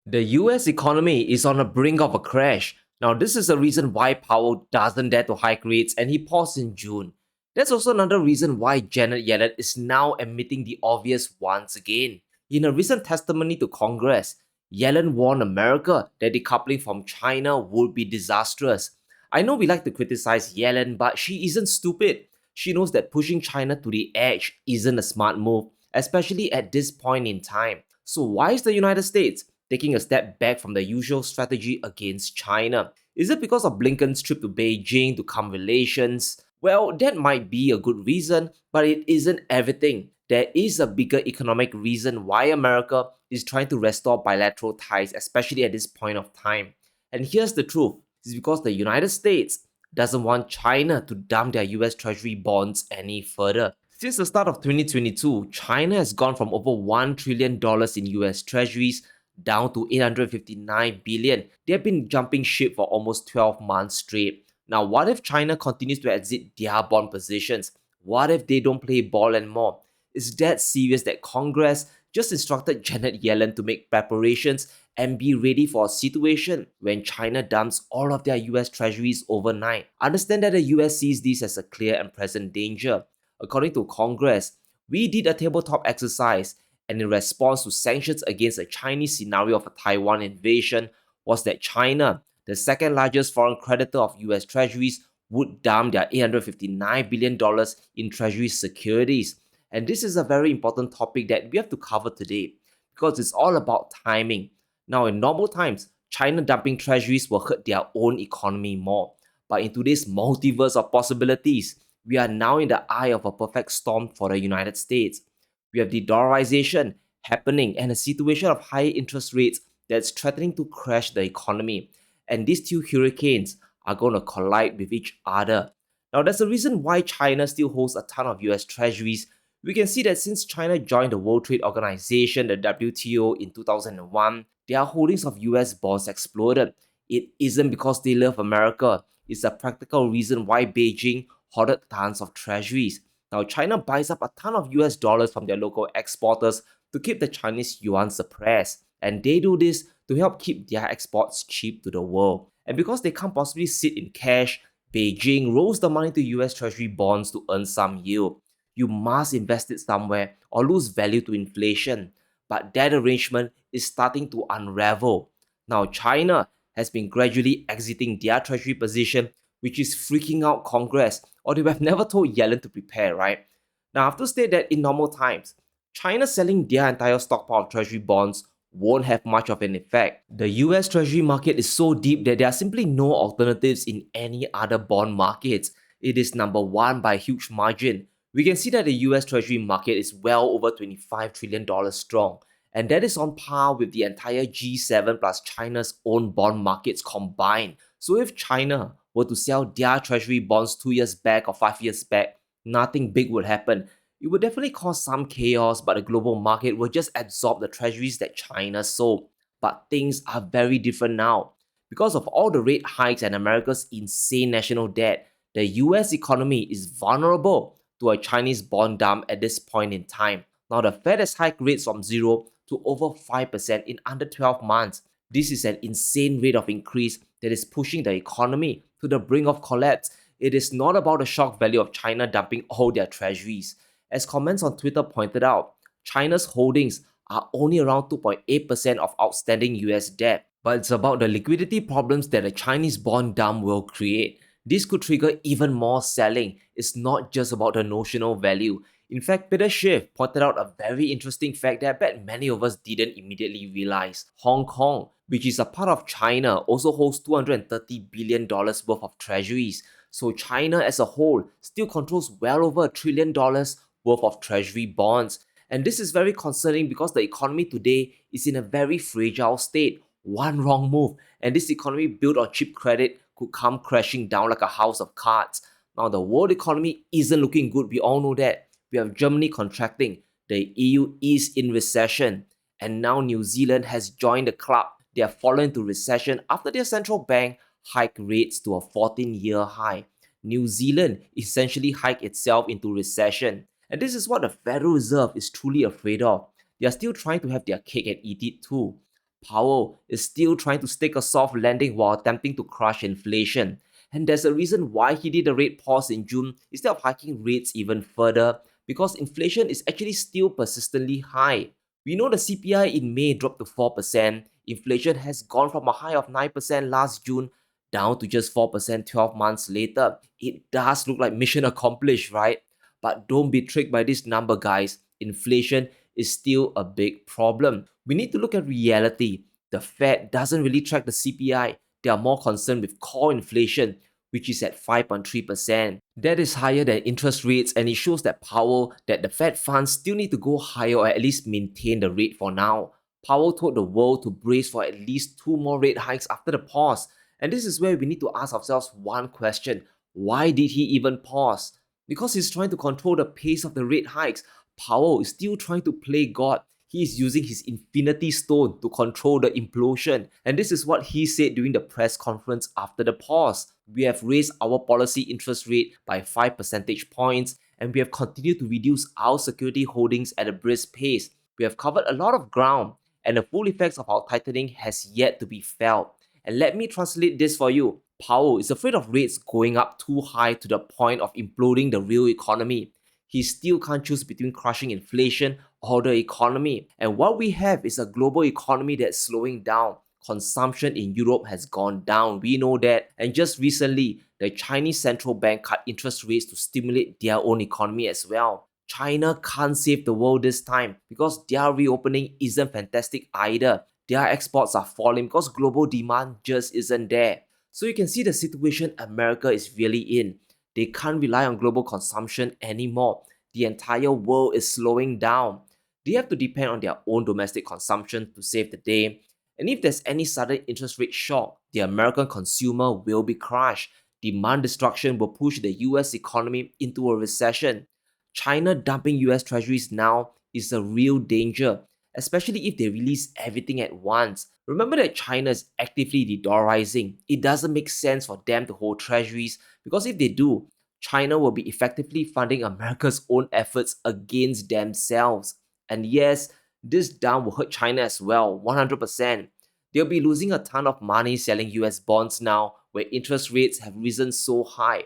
The US economy is on the brink of a crash. Now, this is the reason why Powell doesn't dare to hike rates and he paused in June. That's also another reason why Janet Yellen is now admitting the obvious once again. In a recent testimony to Congress, Yellen warned America that decoupling from China would be disastrous. I know we like to criticize Yellen, but she isn't stupid. She knows that pushing China to the edge isn't a smart move, especially at this point in time. So, why is the United States taking a step back from the usual strategy against China? Is it because of Blinken's trip to Beijing to calm relations? Well, that might be a good reason, but it isn't everything. There is a bigger economic reason why America is trying to restore bilateral ties, especially at this point of time. And here's the truth: it's because the United States doesn't want China to dump their US Treasury bonds any further. Since the start of 2022, China has gone from over $1 trillion in US Treasuries down to 859 billion. They have been jumping ship for almost 12 months straight. Now, what if China continues to exit their bond positions? What if they don't play ball anymore? It's that serious that Congress just instructed Janet Yellen to make preparations and be ready for a situation when China dumps all of their US treasuries overnight. Understand that the US sees this as a clear and present danger. According to Congress, we did a tabletop exercise, and in response to sanctions against a Chinese scenario of a Taiwan invasion was that China, the second largest foreign creditor of US treasuries, would dump their $859 billion in treasury securities. And this is a very important topic that we have to cover today because it's all about timing. Now, in normal times, China dumping treasuries will hurt their own economy more. But in today's multiverse of possibilities, we are now in the eye of a perfect storm for the United States. We have de-dollarization happening and a situation of high interest rates that's threatening to crash the economy. And these two hurricanes are going to collide with each other. Now, there's a reason why China still holds a ton of US treasuries. We can see that since China joined the World Trade Organization, the WTO, in 2001, their holdings of US bonds exploded. It isn't because they love America, it's a practical reason why Beijing hoarded tons of treasuries. Now, China buys up a ton of US dollars from their local exporters to keep the Chinese yuan suppressed, and they do this to help keep their exports cheap to the world. And because they can't possibly sit in cash, Beijing rolls the money to US Treasury bonds to earn some yield. You must invest it somewhere or lose value to inflation. But that arrangement is starting to unravel. Now, China has been gradually exiting their treasury position, which is freaking out Congress, or they would have never told Yellen to prepare, right? Now, I have to state that in normal times, China selling their entire stockpile of treasury bonds won't have much of an effect. The US treasury market is so deep that there are simply no alternatives in any other bond markets. It is number one by a huge margin. We can see that the US treasury market is well over $25 trillion strong, and that is on par with the entire G7 plus China's own bond markets combined. So if China were to sell their treasury bonds 2 years back or 5 years back, nothing big would happen. It would definitely cause some chaos, but the global market will just absorb the treasuries that China sold. But things are very different now. Because of all the rate hikes and America's insane national debt, the US economy is vulnerable to a Chinese bond dump at this point in time. Now, the Fed has hiked rates from 0 to over 5% in under 12 months. This is an insane rate of increase that is pushing the economy to the brink of collapse. It is not about the shock value of China dumping all their treasuries. As comments on Twitter pointed out, China's holdings are only around 2.8% of outstanding US debt, but it's about the liquidity problems that a Chinese bond dump will create. This could trigger even more selling. It's not just about the notional value. In fact, Peter Schiff pointed out a very interesting fact that I bet many of us didn't immediately realize. Hong Kong, which is a part of China, also holds $230 billion worth of treasuries. So China as a whole still controls well over $1 trillion worth of treasury bonds. And this is very concerning because the economy today is in a very fragile state. One wrong move, and this economy built on cheap credit could come crashing down like a house of cards. Now, the world economy isn't looking good, we all know that. We have Germany contracting, the EU is in recession, and now New Zealand has joined the club. They have fallen into recession after their central bank hiked rates to a 14-year high. New Zealand essentially hiked itself into recession. And this is what the Federal Reserve is truly afraid of. They are still trying to have their cake and eat it too. Powell is still trying to stick a soft landing while attempting to crush inflation. And there's a reason why he did a rate pause in June instead of hiking rates even further, because inflation is actually still persistently high. We know the CPI in May dropped to 4%. Inflation has gone from a high of 9% last June down to just 4% 12 months later. It does look like mission accomplished, right? But don't be tricked by this number, guys. Inflation is still a big problem. We need to look at reality. The Fed doesn't really track the CPI. They are more concerned with core inflation, which is at 5.3%. That is higher than interest rates, and it shows that the Fed funds still need to go higher or at least maintain the rate for now. Powell told the world to brace for at least two more rate hikes after the pause. And this is where we need to ask ourselves one question. Why did he even pause? Because he's trying to control the pace of the rate hikes. Powell is still trying to play God. He is using his infinity stone to control the implosion. And this is what he said during the press conference after the pause. We have raised our policy interest rate by 5 percentage points, and we have continued to reduce our security holdings at a brisk pace. We have covered a lot of ground, and the full effects of our tightening has yet to be felt. And let me translate this for you. Powell is afraid of rates going up too high to the point of imploding the real economy. He still can't choose between crushing inflation or the economy. And what we have is a global economy that's slowing down. Consumption in Europe has gone down, we know that. And just recently, the Chinese central bank cut interest rates to stimulate their own economy as well. China can't save the world this time because their reopening isn't fantastic either. Their exports are falling because global demand just isn't there. So you can see the situation America is really in. They can't rely on global consumption anymore. The entire world is slowing down. They have to depend on their own domestic consumption to save the day. And if there's any sudden interest rate shock, the American consumer will be crushed. Demand destruction will push the US economy into a recession. China dumping US treasuries now is a real danger, especially if they release everything at once. Remember that China is actively de-dollarizing. It doesn't make sense for them to hold treasuries because if they do, China will be effectively funding America's own efforts against themselves. And yes, this dump will hurt China as well, 100%. They'll be losing a ton of money selling US bonds now, where interest rates have risen so high.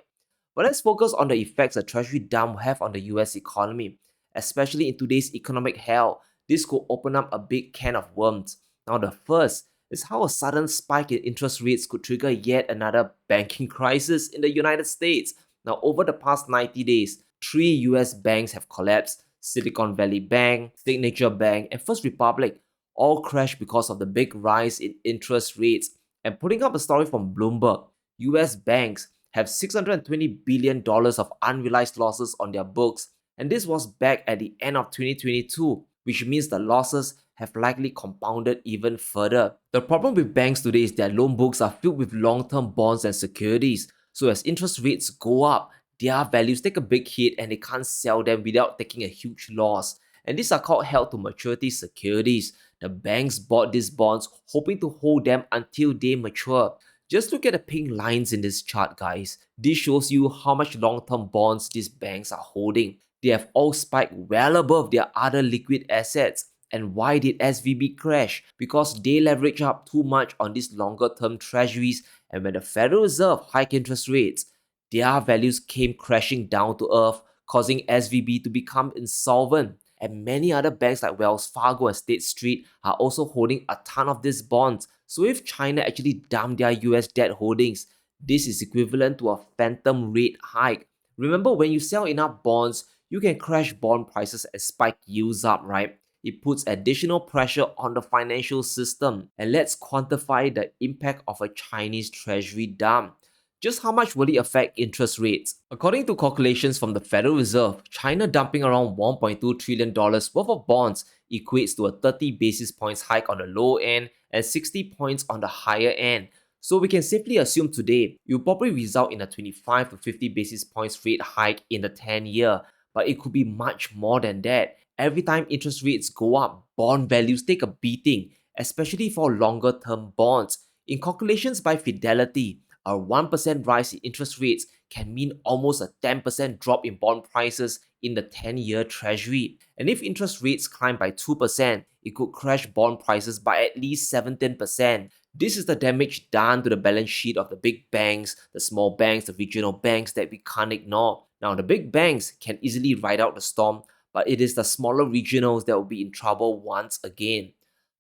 But let's focus on the effects a treasury dump will have on the US economy, especially in today's economic hell. This could open up a big can of worms. Now, the first is how a sudden spike in interest rates could trigger yet another banking crisis in the United States. Now, over the past 90 days, three US banks have collapsed: Silicon Valley Bank, Signature Bank, and First Republic, all crashed because of the big rise in interest rates. And putting up a story from Bloomberg, US banks have $620 billion of unrealized losses on their books, and this was back at the end of 2022, which means the losses have likely compounded even further. The problem with banks today is their loan books are filled with long-term bonds and securities, so as interest rates go up, their values take a big hit and they can't sell them without taking a huge loss. And these are called held to maturity securities. The banks bought these bonds hoping to hold them until they mature. Just look at the pink lines in this chart, guys. This shows you how much long-term bonds these banks are holding. They have all spiked well above their other liquid assets. And why did SVB crash? Because they leveraged up too much on these longer-term treasuries, and when the Federal Reserve hiked interest rates, their values came crashing down to earth, causing SVB to become insolvent. And many other banks like Wells Fargo and State Street are also holding a ton of these bonds. So if China actually dumped their US debt holdings, this is equivalent to a phantom rate hike. Remember, when you sell enough bonds, you can crash bond prices and spike yields up, right? It puts additional pressure on the financial system. And let's quantify the impact of a Chinese treasury dump. Just how much will it affect interest rates? According to calculations from the Federal Reserve, China dumping around $1.2 trillion worth of bonds equates to a 30 basis points hike on the low end and 60 points on the higher end. So we can safely assume today it will probably result in a 25 to 50 basis points rate hike in the 10-year, but it could be much more than that. Every time interest rates go up, bond values take a beating, especially for longer term bonds. In calculations by Fidelity, A 1% rise in interest rates can mean almost a 10% drop in bond prices in the 10-year Treasury. And if interest rates climb by 2%, it could crash bond prices by at least 17%. This is the damage done to the balance sheet of the big banks, the small banks, the regional banks that we can't ignore. Now, the big banks can easily ride out the storm, but it is the smaller regionals that will be in trouble once again.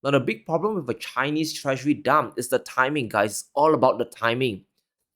Now, the big problem with a Chinese treasury dump is the timing, guys. It's all about the timing.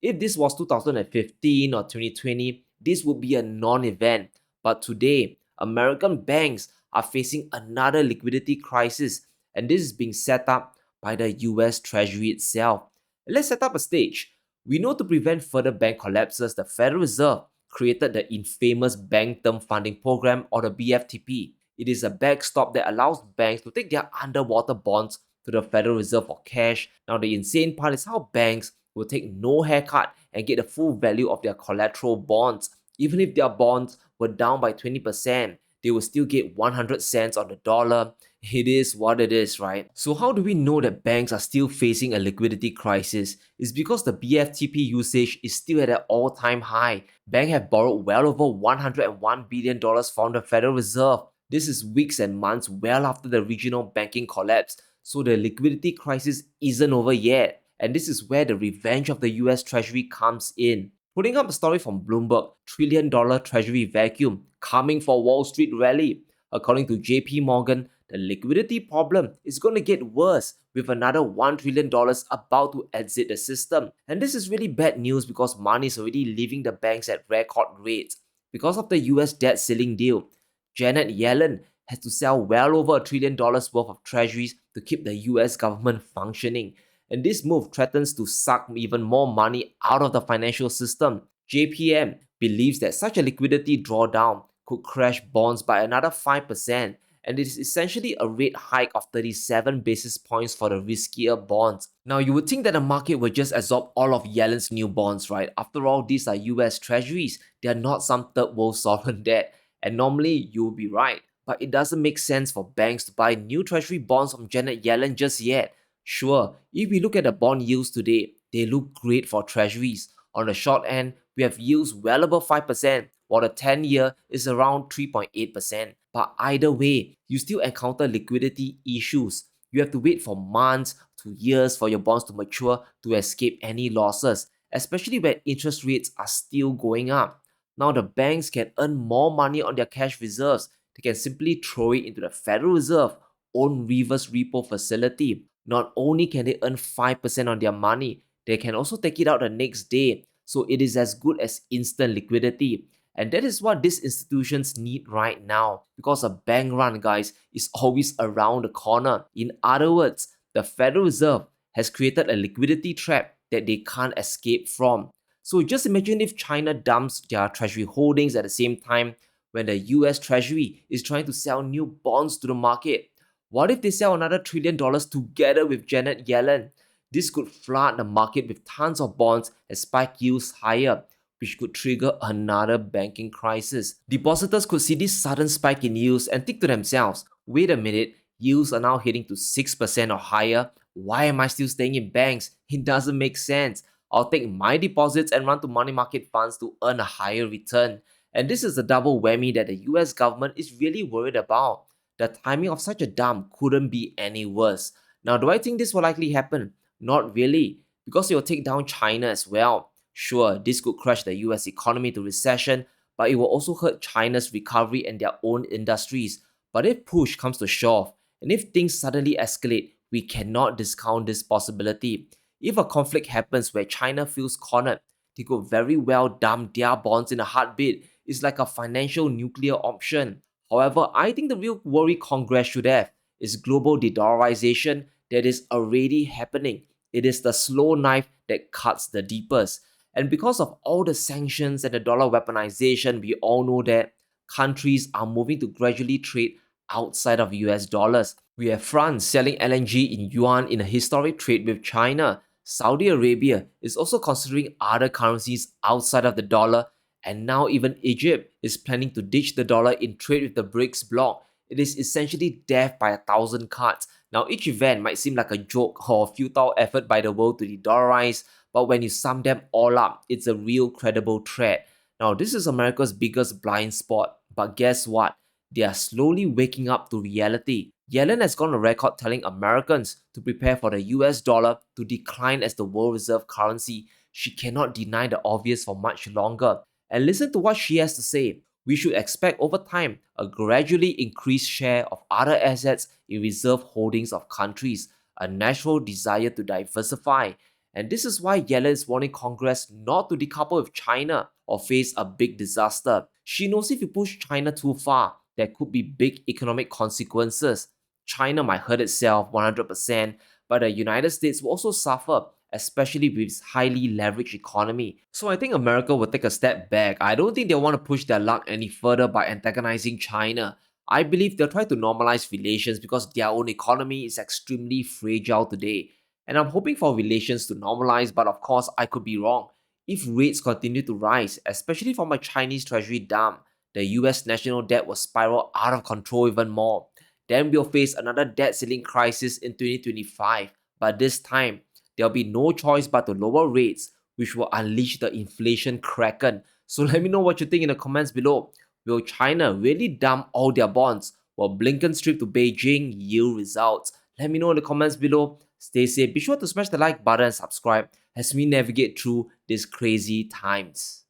If this was 2015 or 2020, this would be a non-event. But today, American banks are facing another liquidity crisis, and this is being set up by the US Treasury itself. Let's set up a stage. We know to prevent further bank collapses, the Federal Reserve created the infamous Bank Term Funding Program, or the BFTP. It is a backstop that allows banks to take their underwater bonds to the Federal Reserve for cash. Now, the insane part is how banks will take no haircut and get the full value of their collateral bonds. Even if their bonds were down by 20%, they will still get 100 cents on the dollar. It is what it is, right? So how do we know that banks are still facing a liquidity crisis? It's because the BFTP usage is still at an all-time high. Banks have borrowed well over $101 billion from the Federal Reserve. This is weeks and months well after the regional banking collapse, so the liquidity crisis isn't over yet. And this is where the revenge of the US Treasury comes in. Putting up a story from Bloomberg, $1 trillion Treasury vacuum coming for Wall Street rally. According to JP Morgan, the liquidity problem is going to get worse with another $1 trillion about to exit the system. And this is really bad news because money is already leaving the banks at record rates. Because of the US debt ceiling deal, Janet Yellen has to sell well over $1 trillion worth of treasuries to keep the US government functioning. And this move threatens to suck even more money out of the financial system. JPM believes that such a liquidity drawdown could crash bonds by another 5%, and it is essentially a rate hike of 37 basis points for the riskier bonds. Now, you would think that the market would just absorb all of Yellen's new bonds, right? After all, these are US treasuries. They are not some third world sovereign debt. And normally, you will be right. But it doesn't make sense for banks to buy new treasury bonds from Janet Yellen just yet. Sure, if we look at the bond yields today, they look great for treasuries. On the short end, we have yields well above 5%, while the 10-year is around 3.8%. But either way, you still encounter liquidity issues. You have to wait for months to years for your bonds to mature to escape any losses, especially when interest rates are still going up. Now the banks can earn more money on their cash reserves. They can simply throw it into the Federal Reserve own reverse repo facility. Not only can they earn 5% on their money, they can also take it out the next day. So it is as good as instant liquidity. And that is what these institutions need right now, because a bank run, guys, is always around the corner. In other words, the Federal Reserve has created a liquidity trap that they can't escape from. So just imagine if China dumps their treasury holdings at the same time when the US Treasury is trying to sell new bonds to the market. What if they sell another $1 trillion together with Janet Yellen? This could flood the market with tons of bonds and spike yields higher, which could trigger another banking crisis. Depositors could see this sudden spike in yields and think to themselves, wait a minute, yields are now heading to 6% or higher. Why am I still staying in banks? It doesn't make sense. I'll take my deposits and run to money market funds to earn a higher return. And this is a double whammy that the US government is really worried about. The timing of such a dump couldn't be any worse. Now, do I think this will likely happen? Not really, because it will take down China as well. Sure, this could crash the US economy to recession, but it will also hurt China's recovery and their own industries. But if push comes to shove, and if things suddenly escalate, we cannot discount this possibility. If a conflict happens where China feels cornered, they could very well dump their bonds in a heartbeat. It's like a financial nuclear option. However, I think the real worry Congress should have is global de-dollarization that is already happening. It is the slow knife that cuts the deepest. And because of all the sanctions and the dollar weaponization, we all know that countries are moving to gradually trade outside of US dollars. We have France selling LNG in yuan in a historic trade with China. Saudi Arabia is also considering other currencies outside of the dollar, and now even Egypt is planning to ditch the dollar in trade with the BRICS bloc. It is essentially death by 1,000 cuts. Now, each event might seem like a joke or a futile effort by the world to de-dollarize, but when you sum them all up, it's a real credible threat. Now, this is America's biggest blind spot, but guess what? They are slowly waking up to reality. Yellen has gone on record telling Americans to prepare for the US dollar to decline as the world reserve currency. She cannot deny the obvious for much longer. And listen to what she has to say. We should expect over time a gradually increased share of other assets in reserve holdings of countries, a natural desire to diversify. And this is why Yellen is warning Congress not to decouple with China or face a big disaster. She knows if you push China too far, there could be big economic consequences. China might hurt itself 100%, but the United States will also suffer, especially with its highly leveraged economy. So I think America will take a step back. I don't think they want to push their luck any further by antagonizing China. I believe they'll try to normalize relations because their own economy is extremely fragile today. And I'm hoping for relations to normalize, but of course, I could be wrong. If rates continue to rise, especially from a Chinese Treasury dump, the US national debt will spiral out of control even more. Then we'll face another debt ceiling crisis in 2025, but this time, there'll be no choice but to lower rates, which will unleash the inflation kraken. So let me know what you think in the comments below. Will China really dump all their bonds? Will Blinken's trip to Beijing yield results? Let me know in the comments below. Stay safe. Be sure to smash the like button and subscribe as we navigate through these crazy times.